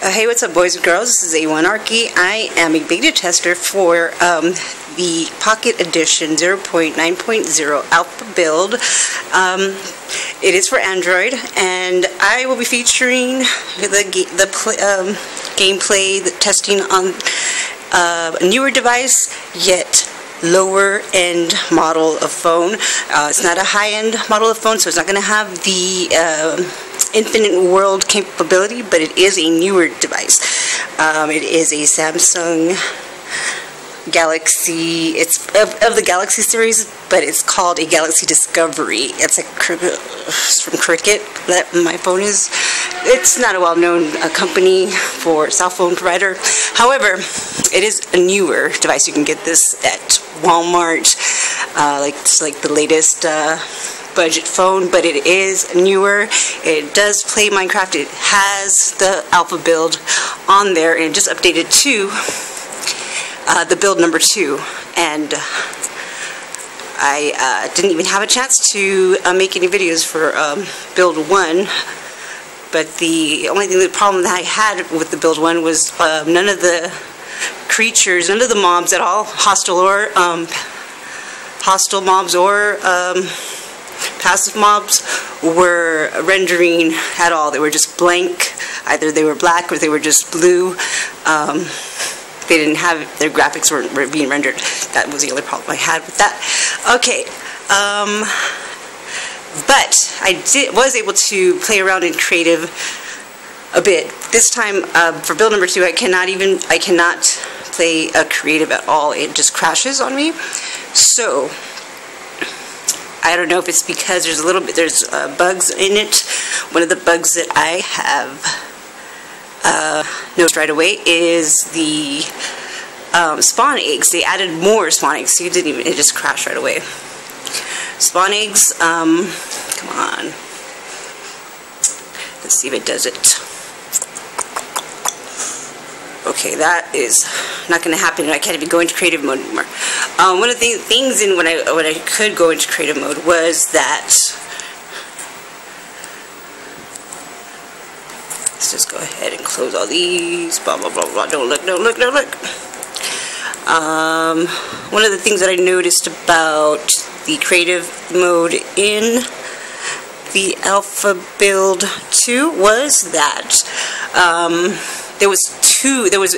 Hey, what's up, boys and girls? This is A1Arky. I am a beta tester for the Pocket Edition 0.9.0 alpha build. It is for Android, and I will be featuring the gameplay, the testing on a newer device, yet lower end model of phone. It's not a high-end model of phone, so it's not going to have the infinite world capability, but it is a newer device. It is a Samsung Galaxy. It's of the Galaxy series, but it's called a Galaxy Discovery. It's from Cricket that my phone is. It's not a well-known company for cell phone provider. However, it is a newer device. You can get this at Walmart, it's like the latest budget phone, but it is newer. It does play Minecraft. It has the alpha build on there, and it just updated to the build number 2, and I didn't even have a chance to make any videos for build 1, but the problem that I had with the build 1 was none of the creatures, none of the mobs at all, hostile mobs or passive mobs, were rendering at all. They were just blank. Either they were black or they were just blue. They didn't have, their graphics weren't being rendered. That was the only problem I had with that. Okay, but I was able to play around in creative a bit. This time, for build number 2, I cannot play a creative at all. It just crashes on me. So I don't know if it's because there's bugs in it. One of the bugs that I have noticed right away is the spawn eggs. They added more spawn eggs, so it just crashed right away. Spawn eggs, come on. Let's see if it does it. Okay, that is not going to happen. I can't even go into creative mode anymore. One of the things when I could go into creative mode was that, let's just go ahead and close all these, blah blah blah blah, don't look. One of the things that I noticed about the creative mode in the alpha build 2 was that there was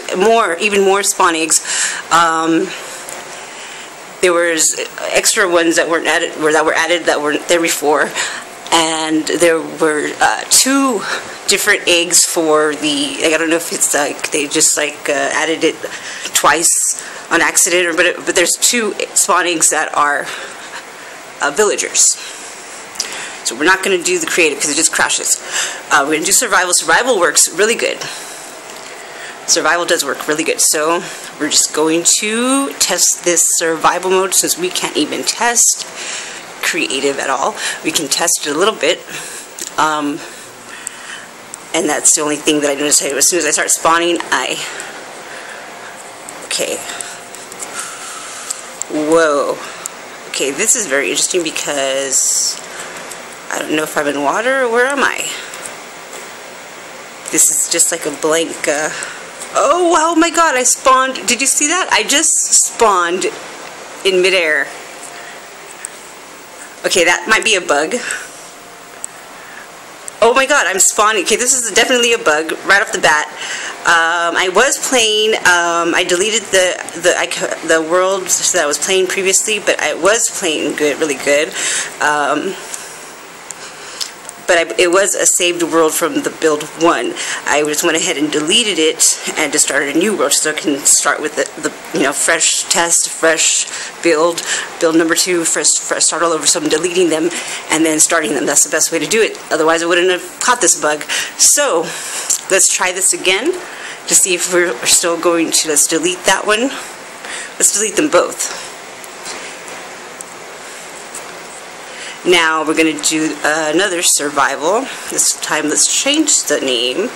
even more spawn eggs. There was extra ones that were added that weren't there before, and there were 2 different eggs for the. I don't know if it's like they just added it twice on accident, or but there's 2 spawn eggs that are villagers. So we're not going to do the creative because it just crashes. We're going to do survival. Survival works really good. Survival does work really good. So we're just going to test this survival mode, since we can't even test creative at all. We can test it a little bit. And that's the only thing that I noticed. As soon as I start spawning, okay. Whoa. Okay, this is very interesting because I don't know if I'm in water or where am I? This is just like a blank, oh my god, I spawned. Did you see that? I just spawned in midair. Okay, that might be a bug. Oh my god, I'm spawning. Okay, this is definitely a bug right off the bat. I was playing, I deleted the worlds that I was playing previously, but I was playing really good. But it was a saved world from the build 1. I just went ahead and deleted it and just started a new world, so I can start with the fresh test, fresh build number 2, start all over. So I'm deleting them and then starting them. That's the best way to do it. Otherwise, I wouldn't have caught this bug. So let's try this again to see if we're still going to. Let's delete that one. Let's delete them both. Now we're going to do another survival. This time let's change the name.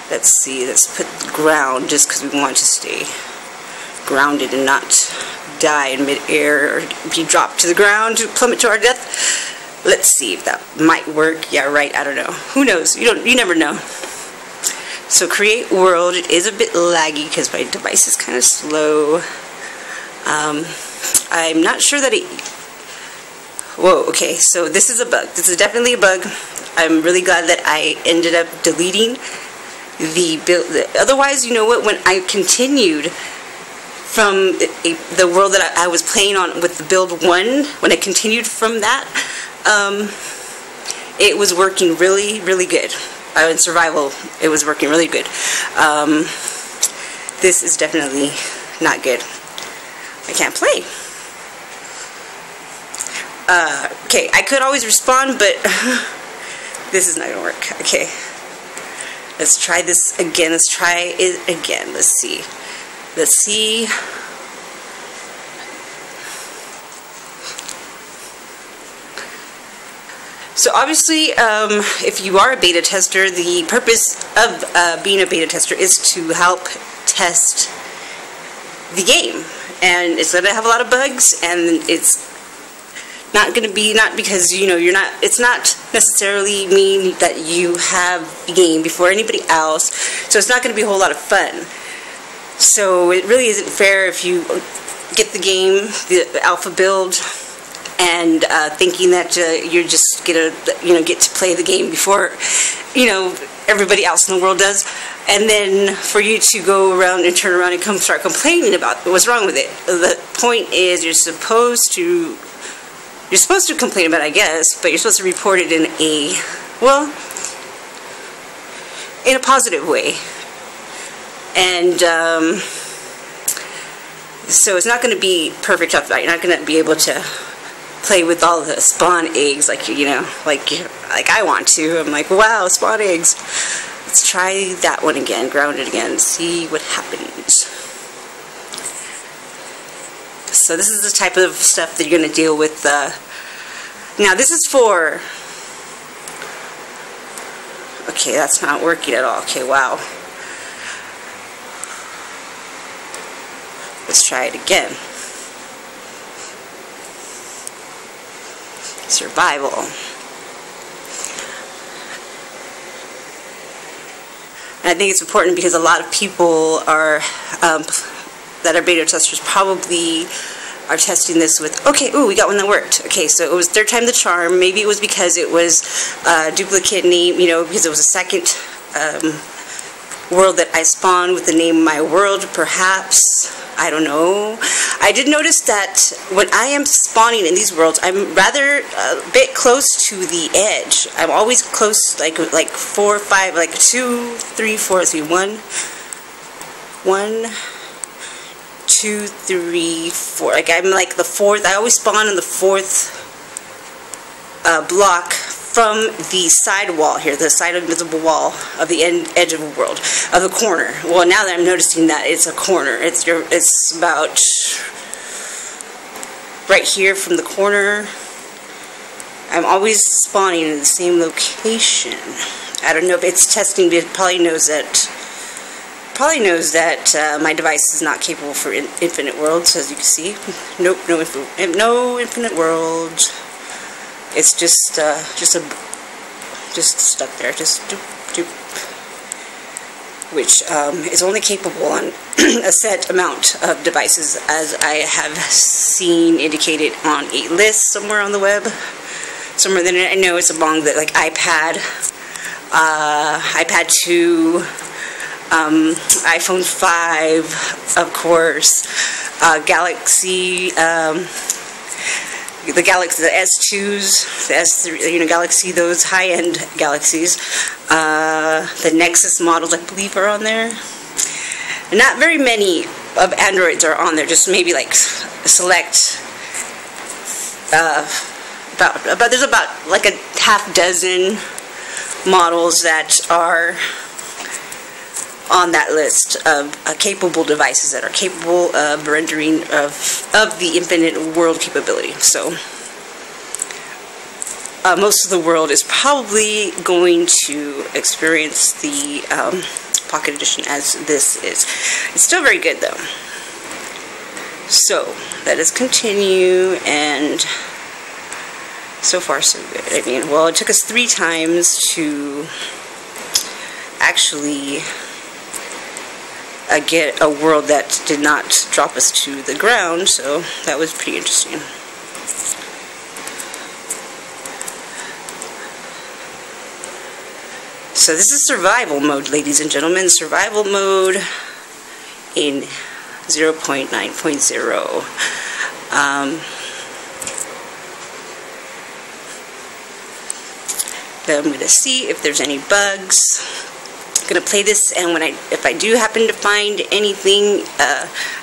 Let's see, let's put ground, just because we want to stay grounded and not die in mid-air or be dropped to the ground to plummet to our death. Let's see if that might work. Yeah, right, I don't know. Who knows? You never know. So create world. It is a bit laggy because my device is kind of slow. I'm not sure that it... Whoa, okay, so this is a bug. This is definitely a bug. I'm really glad that I ended up deleting the build. Otherwise, you know what, when I continued from the world that I was playing on with the build 1, when I continued from that, it was working really, really good. In survival, it was working really good. This is definitely not good. I can't play. Okay, I could always respawn, but this is not gonna work. Okay, let's try this again. Let's try it again. Let's see. Let's see. So obviously, if you are a beta tester, the purpose of being a beta tester is to help test the game. And it's going to have a lot of bugs, and it's not going to be, not because, you know, you're not, it's not necessarily mean that you have the game before anybody else, so it's not going to be a whole lot of fun. So it really isn't fair if you get the game, the alpha build, and thinking that you're just gonna, you know, get to play the game before, you know, everybody else in the world does, and then for you to go around and turn around and start complaining about what's wrong with it. The point is, you're supposed to complain about it, I guess, but you're supposed to report it in a, well, in a positive way. And so it's not going to be perfect off the bat. You're not going to be able to play with all the spawn eggs like, you know, like I want to. I'm like, wow, spawn eggs. Let's try that one again, ground it again, see what happens. So this is the type of stuff that you're going to deal with. Now this is for... Okay, that's not working at all. Okay, wow. Let's try it again. Survival. And I think it's important because a lot of people are that are beta testers probably are testing this with, okay, ooh, we got one that worked. Okay, so it was third time the charm. Maybe it was because it was duplicate name, you know, because it was a second world that I spawned with the name of my world, perhaps. I don't know. I did notice that when I am spawning in these worlds, I'm rather a bit close to the edge. I'm always close, like 4 or 5, like 2, 3, 4, 3, 1, 2, 3, 4. Like I'm like the 4th. I always spawn on the 4th block from the side wall here, the side invisible wall of the edge of a world, of the corner. Well, now that I'm noticing that it's a corner, it's about right here from the corner. I'm always spawning in the same location. I don't know if it's testing, but it probably knows that my device is not capable for infinite worlds, as you can see. Nope, no infinite world. It's just stuck there, just doop, which is only capable on a set amount of devices, as I have seen indicated on a list somewhere on the web, somewhere that I know it's among the, like iPad, iPad 2, iPhone 5, of course, Galaxy. The S2s, the S3, you know, Galaxy, those high-end Galaxies. The Nexus models, I believe, are on there. Not very many of Androids are on there, just maybe like select, there's about like a half dozen models that are on that list of capable devices that are capable of rendering of the infinite world capability. So most of the world is probably going to experience the Pocket Edition as this is. It's still very good though. So let us continue, and So far, so good. I mean, well, it took us 3 times to actually get a world that did not drop us to the ground, so that was pretty interesting. So this is survival mode, ladies and gentlemen. Survival mode in 0.9.0. I'm going to see if there's any bugs. I'm going to play this, and if I do happen to find anything,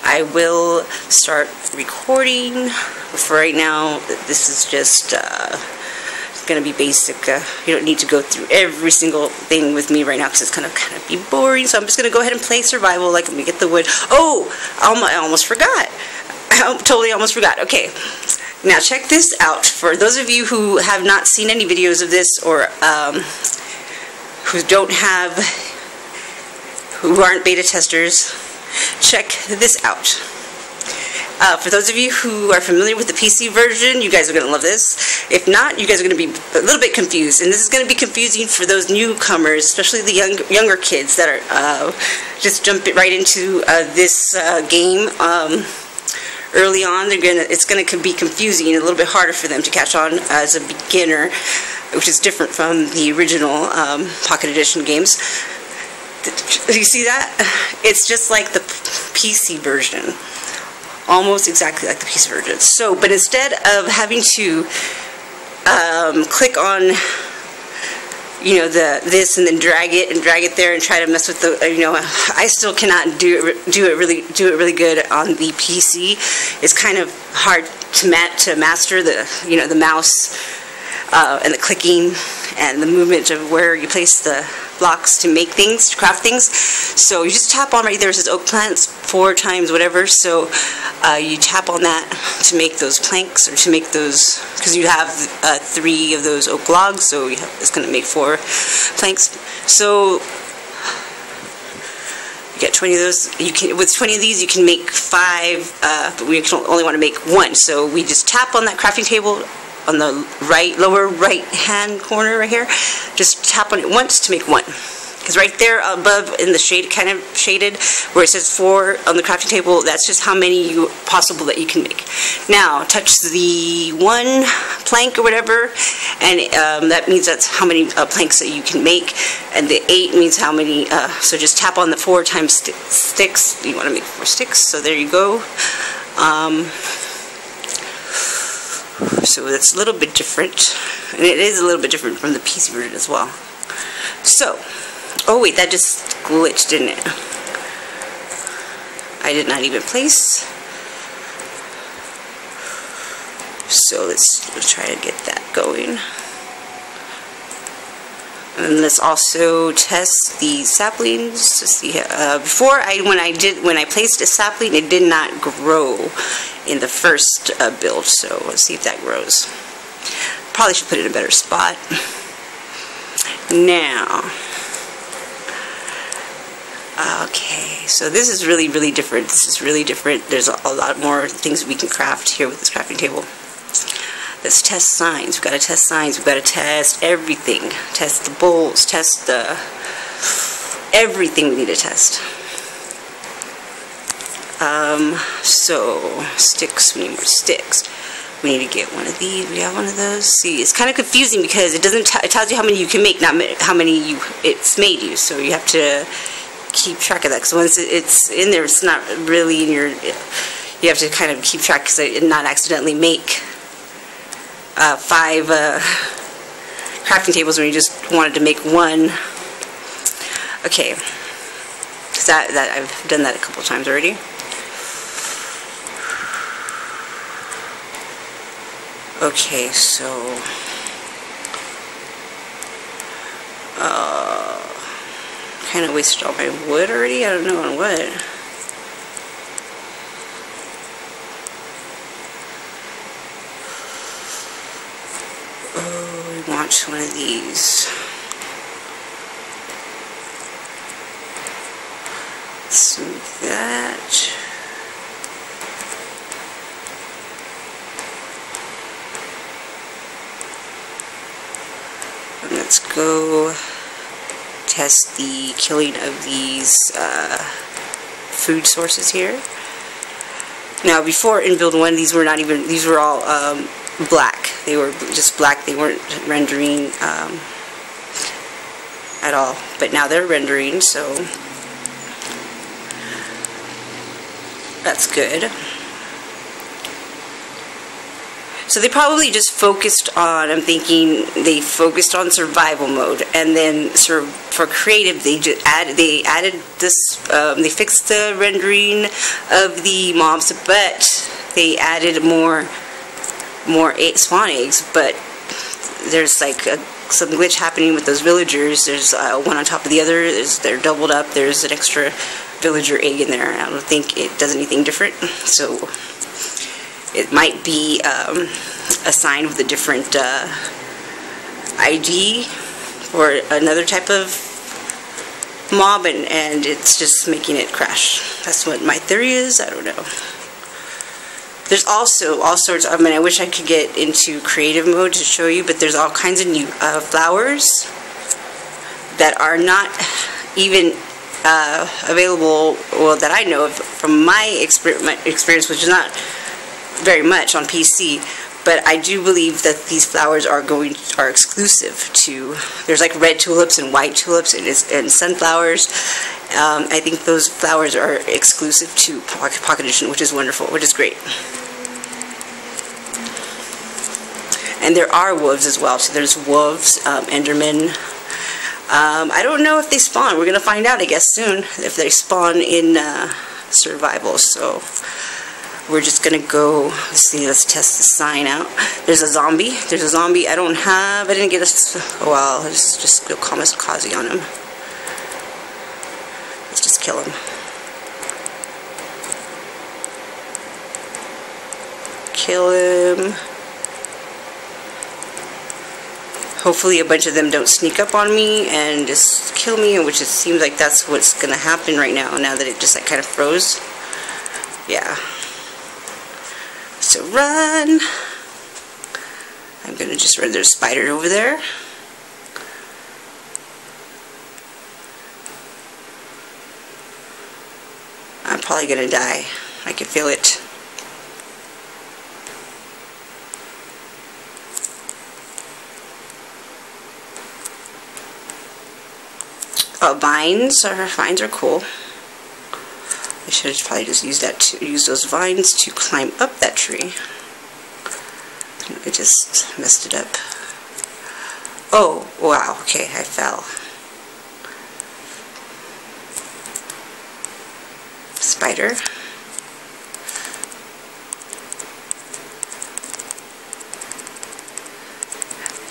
I will start recording. For right now, this is just going to be basic. You don't need to go through every single thing with me right now because it's kind of be boring. So I'm just going to go ahead and play survival. Like, let me get the wood. Oh, I almost forgot. I totally almost forgot. Okay. Now check this out. For those of you who have not seen any videos of this, or who aren't beta testers, check this out. For those of you who are familiar with the PC version, you guys are going to love this. If not, you guys are going to be a little bit confused. And this is going to be confusing for those newcomers, especially the younger kids that are just jumping right into this game. Early on, it's going to be confusing and a little bit harder for them to catch on as a beginner, which is different from the original Pocket Edition games. You see that? It's just like the PC version. Almost exactly like the PC version. So, but instead of having to click on, this and then drag it there and try to mess with the, I still cannot do it really good on the PC. It's kind of hard to master the, the mouse and the clicking and the movement of where you place the blocks to make things, to craft things. So you just tap on right there. It says oak plants 4 times whatever. So you tap on that to make those planks, or to make those, because you have 3 of those oak logs, so it's going to make 4 planks. So you get 20 of those. You can, with 20 of these, you can make 5, but we only want to make 1. So we just tap on that crafting table on the lower right hand corner right here. Just tap on it once to make 1. Because right there above in the shade, kind of shaded, where it says 4 on the crafting table, that's just how many possible that you can make. Now touch the 1 plank or whatever, and that means that's how many planks that you can make, and the 8 means how many. So just tap on the 4 times sticks. You want to make 4 sticks. So there you go. So that's a little bit different, and it is a little bit different from the PC version as well. So, oh wait, that just glitched, didn't it? I did not even place. So let's try to get that going. And let's also test the saplings to see. Before, when I placed a sapling, it did not grow in the first build. So let's see if that grows. Probably should put it in a better spot. Now, okay, so this is really different. This is really different. There's a lot more things we can craft here with this crafting table. Let's test signs. We've got to test signs. We've got to test everything. Test the bowls. Test the everything we need to test. So sticks. We need more sticks. We need to get one of these. We have one of those. See, it's kind of confusing because it doesn't. It tells you how many you can make, not how many it's made you. So you have to keep track of that. Because once it's in there, it's not really in your. You have to kind of keep track so not accidentally make 5 crafting tables when you just wanted to make 1. Okay, because that I've done that a couple times already. Okay, so kind of wasted all my wood already. I don't know on what. Launch one of these. Smooth that. go test the killing of these food sources here. Now, before in build 1, these were all black. They were just black. They weren't rendering at all. But now they're rendering, so that's good. So they probably just focused on, I'm thinking they focused on survival mode, and then for creative they added this, they fixed the rendering of the mobs, but they added more spawn eggs. But there's like some glitch happening with those villagers. There's one on top of the other. They're doubled up. There's an extra villager egg in there. I don't think it does anything different, so it might be assigned with a different ID or another type of mob, and it's just making it crash. That's what my theory is. I don't know. There's also all sorts of, I mean, I wish I could get into creative mode to show you, but there's all kinds of new flowers that are not even available, well, that I know of from my experience, which is not very much on PC, but I do believe that these flowers are exclusive to, there's like red tulips and white tulips and sunflowers. I think those flowers are exclusive to Pocket Edition, which is wonderful, which is great. And there are wolves as well, so there's wolves, endermen. I don't know if they spawn. We're gonna find out, I guess, soon, if they spawn in survival. So we're just gonna go, let's test the sign out. There's a zombie. I didn't get a, well, let's just go kamikaze on him. Let's just kill him. Kill him. Hopefully a bunch of them don't sneak up on me and just kill me, which it seems like that's what's gonna happen right now that it just like kind of froze. Yeah. So run. I'm gonna just run. There's a spider over there. I'm probably gonna die. I can feel it. Vines are cool. I should have probably just used those vines to climb up that tree. I just messed it up. Oh, wow, okay, I fell. Spider.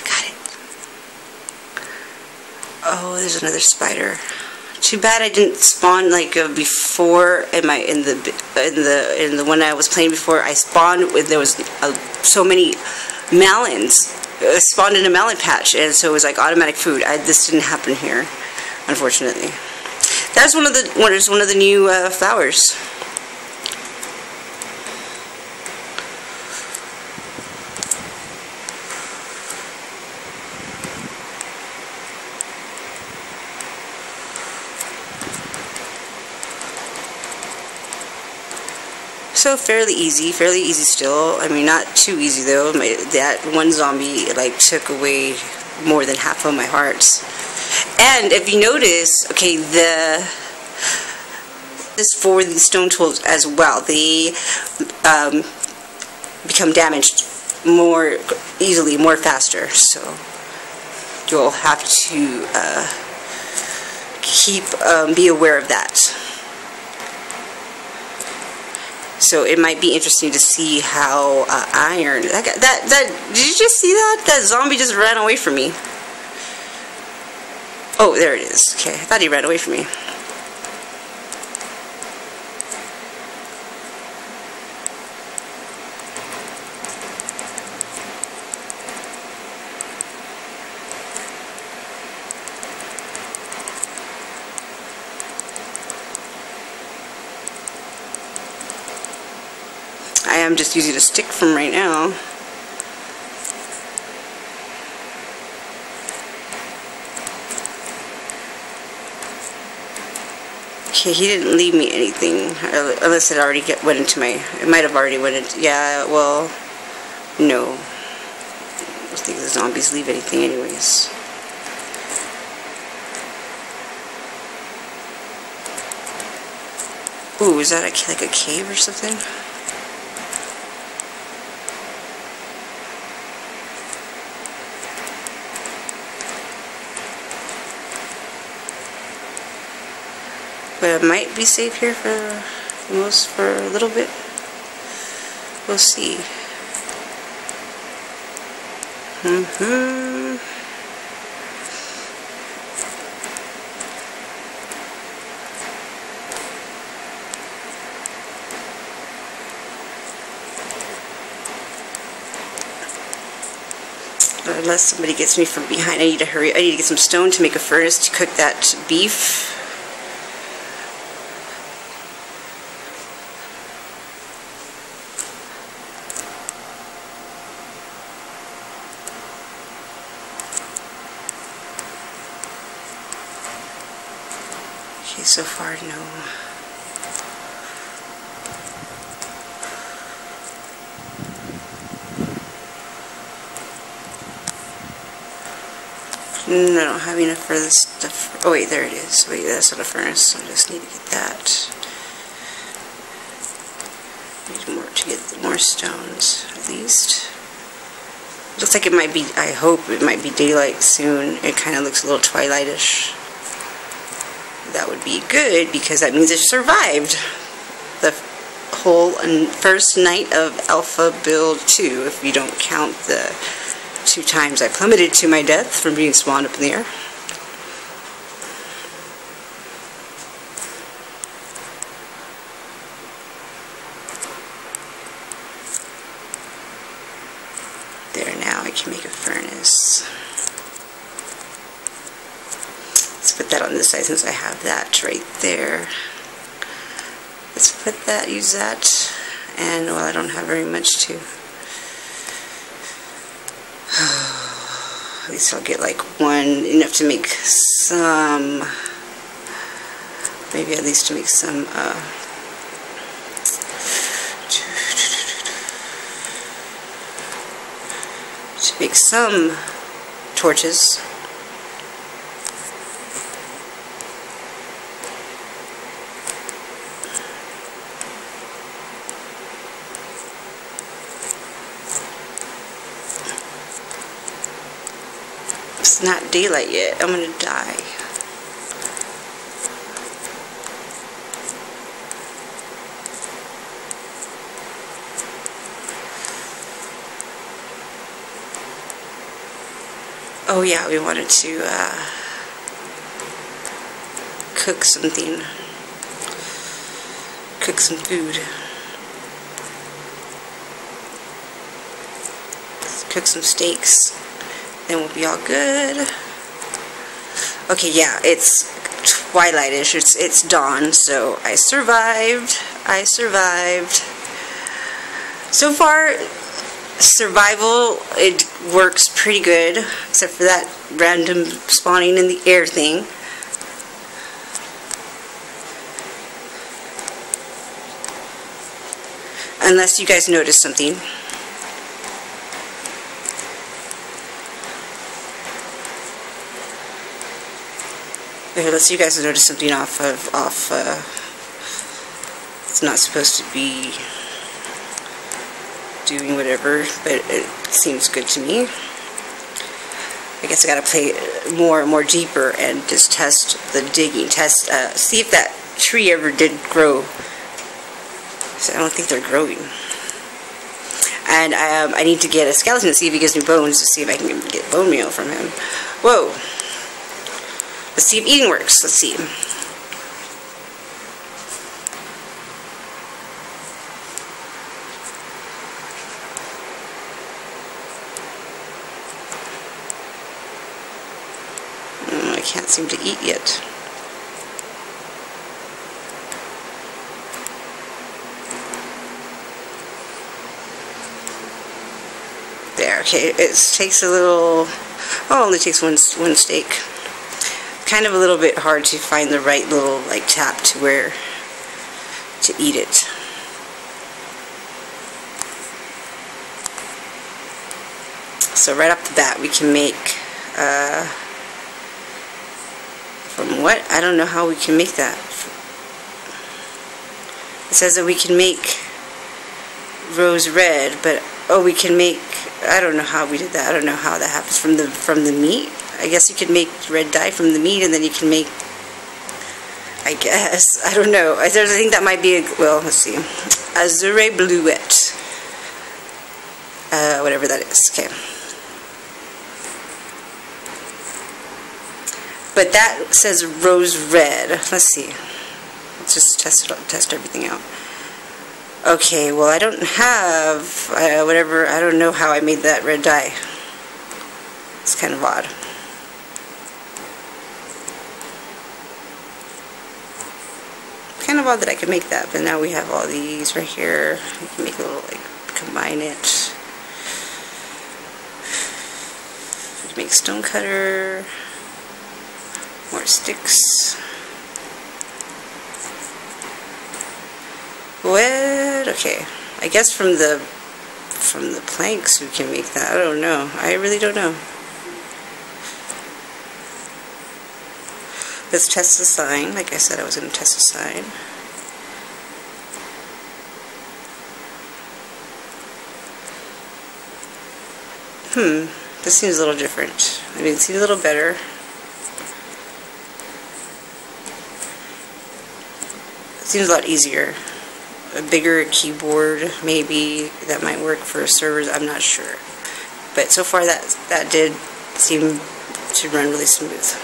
Got it. Oh, there's another spider. Too bad I didn't spawn like before in the one I was playing before. I spawned with, there was so many melons. I spawned in a melon patch, and so it was like automatic food. This didn't happen here, unfortunately. That's one of the new flowers. So fairly easy still. I mean, not too easy though. That one zombie like took away more than half of my hearts. And if you notice, okay, this for the stone tools as well, they become damaged more easily, more faster. So you'll have to be aware of that. So it might be interesting to see how iron. Did you just see that? That zombie just ran away from me. Oh, there it is. Okay, I thought he ran away from me. I am just using a stick from right now. Okay, he didn't leave me anything, unless it already went into my, it might have already went into, yeah, well, no. I don't think the zombies leave anything anyways. Ooh, is that like a cave or something? But it might be safe here for a little bit. We'll see. Unless somebody gets me from behind, I need to hurry. I need to get some stone to make a furnace to cook that beef. Okay, so far, no. I don't have enough for this stuff. Oh wait, there it is. Wait, that's not a furnace. I just need to get that. Need more to get more stones, at least. Looks like it might be, I hope it might be daylight soon. It kind of looks a little twilightish. That would be good, because that means it survived the whole first night of Alpha Build 2, if you don't count the 2 times I plummeted to my death from being spawned up in the air. There, now I can make a furnace. Let's put that on this side since I have that right there. Let's put that, use that, and well, I don't have very much to. At least I'll get like one, enough to make some, maybe at least to make some, torches. It's not daylight yet. I'm gonna die. Oh yeah, we wanted to cook something. Cook some food. Let's cook some steaks. Then we'll be all good. Okay, yeah, it's twilightish. It's dawn, so I survived. So far, survival, it works pretty good, except for that random spawning in the air thing. Unless you guys notice something. Unless you guys notice something it's not supposed to be doing whatever, but it seems good to me. I guess I gotta play more deeper and just test the digging, see if that tree ever did grow. So I don't think they're growing. And I need to get a skeleton to see if he gives me bones, to see if I can get bone meal from him. Whoa. Let's see if eating works. Let's see. I can't seem to eat yet. There, okay, it takes a little, oh, it only takes one steak. kind of a little bit hard to find the right little like tap to where to eat it. So right off the bat we can make from what? I don't know how we can make that. It says that we can make rose red, but oh, we can make, I don't know how we did that. I don't know how that happens from the meat. I guess you could make red dye from the meat, and then you can make, I guess, I don't know. I think that might be a, well, let's see, azure bluette, whatever that is. Okay. But that says rose red. Let's see. Let's just test everything out. Okay, well I don't have whatever. I don't know how I made that red dye. It's kind of odd. Kind of odd that I could make that, but now we have all these right here. We can make a little, like, combine it. Make stone cutter. More sticks. What? Okay. I guess from the planks we can make that. I don't know. I really don't know. Let's test the sign. Like I said, I was going to test the sign. This seems a little different. I mean, it seems a little better. Seems a lot easier. A bigger keyboard, maybe, that might work for servers, I'm not sure. But so far that did seem to run really smooth.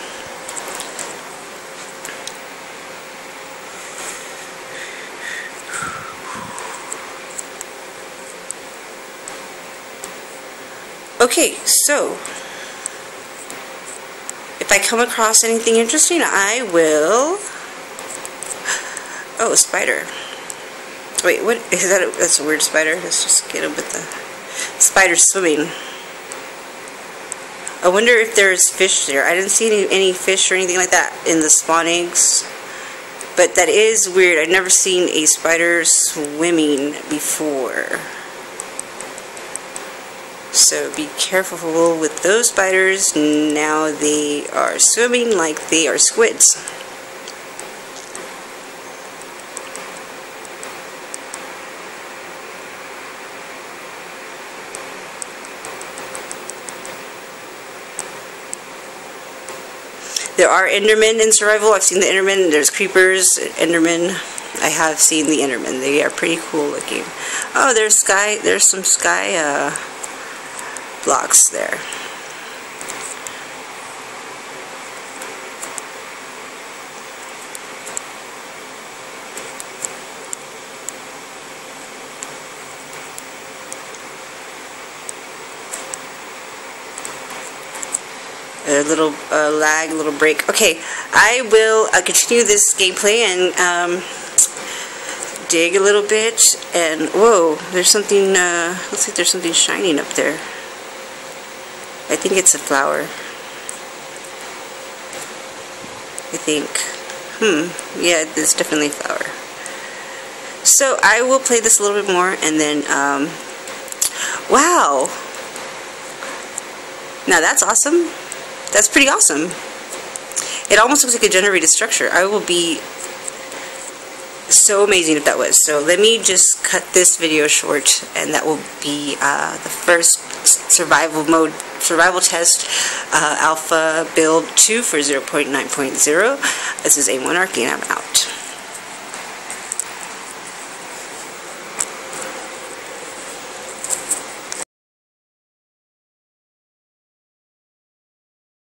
Okay, so if I come across anything interesting, I will... Oh, a spider. Wait, what is that? That's a weird spider. Let's just get him with the spider swimming. I wonder if there's fish there. I didn't see any fish or anything like that in the spawn eggs. But that is weird. I've never seen a spider swimming before. So be careful with those spiders. Now they are swimming like they are squids. There are Endermen in survival. I've seen the Endermen. There's creepers, Endermen. I have seen the Endermen. They are pretty cool looking. Oh, there's sky. There's some sky blocks there. A little lag, a little break. Okay, I will continue this gameplay and dig a little bit. And whoa, there's something. Looks like there's something shining up there. I think it's a flower. I think. Yeah, it's definitely a flower. So I will play this a little bit more, and then wow. Now that's awesome. That's pretty awesome. It almost looks like a generated structure. I will be so amazing if that was. So let me just cut this video short, and that will be the first survival test alpha build 2 for 0.9.0. This is A1Archy, and I'm out.